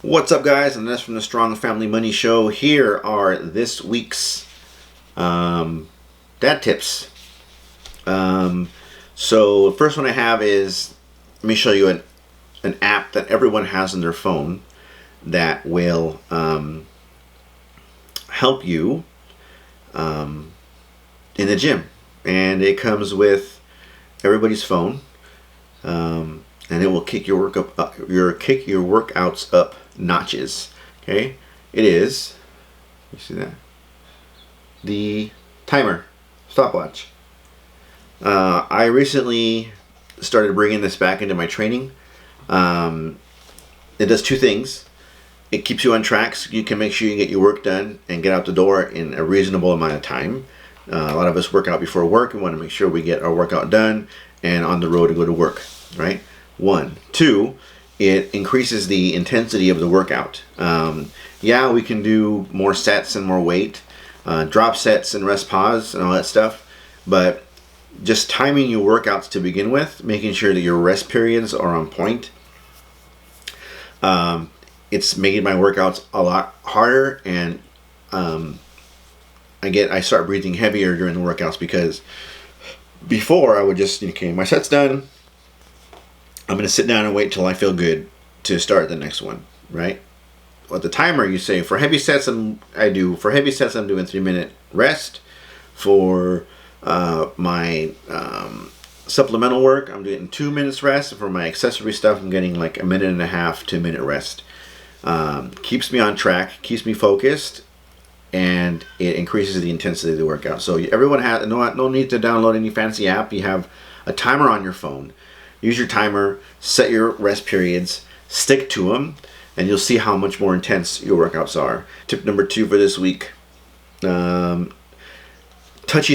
What's up, guys? And that's from the Strong Family Money Show. Here are this week's dad tips. So the first one I have is, let me show you an app that everyone has on their phone that will help you in the gym. And it comes with everybody's phone. And it will kick your workouts up notches. Okay, it is. You see that? The timer stopwatch. I recently started bringing this back into my training. It does two things. It keeps you on track, so you can make sure you get your work done and get out the door in a reasonable amount of time. A lot of us work out before work. We want to make sure we get our workout done and on the road to go to work, right? 1. 2, it increases the intensity of the workout. Yeah, we can do more sets and more weight, drop sets and rest pause and all that stuff, but just timing your workouts to begin with, making sure that your rest periods are on point. It's making my workouts a lot harder, and I start breathing heavier during the workouts, because before I would just, okay, my set's done, I'm going to sit down and wait till I feel good to start the next one, right? With the timer, you say, for heavy sets, I'm doing 3-minute rest. For my supplemental work, I'm doing 2 minutes rest. For my accessory stuff, I'm getting like 1.5 minutes, 2-minute rest. Keeps me on track, keeps me focused, and it increases the intensity of the workout. So everyone has no need to download any fancy app. You have a timer on your phone. Use your timer, set your rest periods, stick to them, and you'll see how much more intense your workouts are. Tip number 2 for this week. Touchy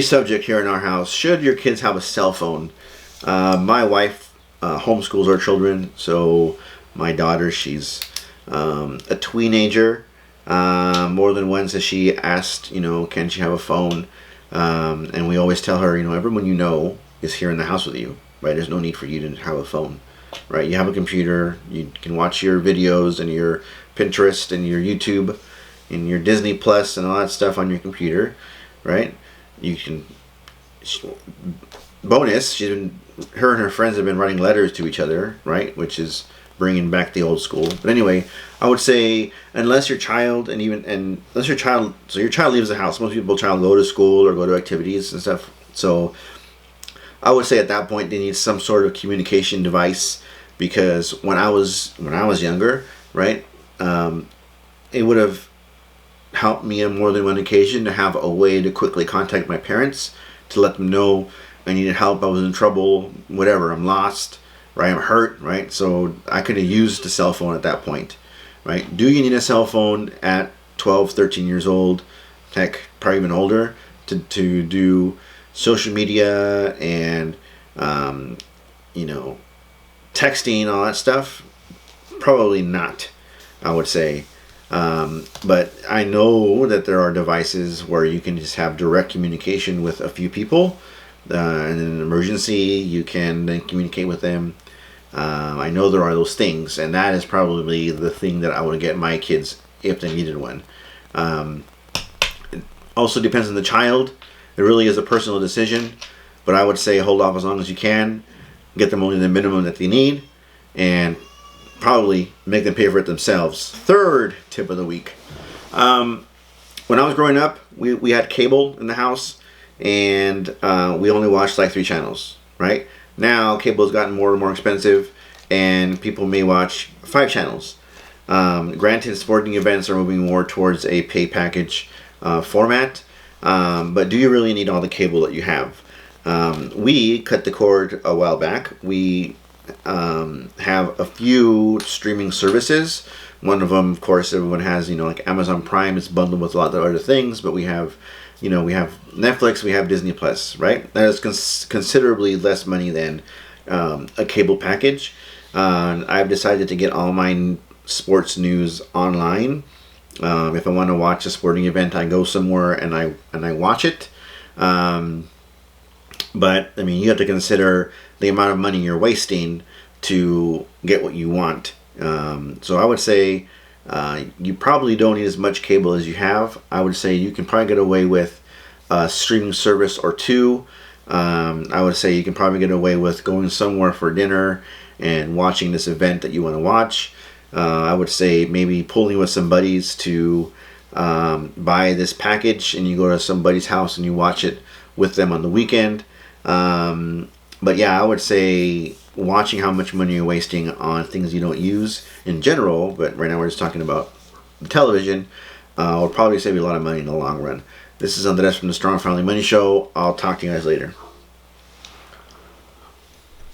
subject here in our house. Should your kids have a cell phone? My wife homeschools our children, so my daughter, she's a teenager. More than once has she asked, can she have a phone? And we always tell her, everyone you know is here in the house with you. Right, there's no need for you to have a phone, right? You have a computer, you can watch your videos and your Pinterest and your YouTube and your Disney Plus and all that stuff on your computer, right? You can, bonus, her and her friends have been writing letters to each other, right? Which is bringing back the old school. But anyway, I would say, unless your child leaves the house, most people go to school or go to activities and stuff, so I would say at that point they need some sort of communication device, because when I was younger, right, it would have helped me on more than one occasion to have a way to quickly contact my parents to let them know I needed help, I was in trouble, whatever, I'm lost, right, I'm hurt, right. So I could have used the cell phone at that point, right. Do you need a cell phone at 12, 13 years old, heck, probably even older, to do social media and texting, all that stuff? Probably not, I would say. But I know that there are devices where you can just have direct communication with a few people, and in an emergency you can then communicate with them. I know there are those things, and that is probably the thing that I would get my kids if they needed one. It also depends on the child. It really is a personal decision, but I would say hold off as long as you can, get them only the minimum that they need, and probably make them pay for it themselves. 3rd tip of the week. When I was growing up, we had cable in the house, and we only watched like 3 channels, right? Now cable has gotten more and more expensive, and people may watch 5 channels. Granted, sporting events are moving more towards a pay package format. But do you really need all the cable that you have? We cut the cord a while back. We have a few streaming services. One of them, of course, everyone has, like Amazon Prime is bundled with a lot of other things, but we have Netflix, we have Disney Plus, right? That is considerably less money than a cable package. I've decided to get all my sports news online. If I want to watch a sporting event, I go somewhere and I watch it. But you have to consider the amount of money you're wasting to get what you want. So I would say You probably don't need as much cable as you have. I would say you can probably get away with a streaming service or two. I would say you can probably get away with going somewhere for dinner and watching this event that you want to watch. I would say maybe pulling with some buddies to buy this package, and you go to somebody's house and you watch it with them on the weekend. But yeah, I would say watching how much money you're wasting on things you don't use in general, but right now we're just talking about the television, will probably save you a lot of money in the long run. This is Andres from the Strong Family Money Show. I'll talk to you guys later.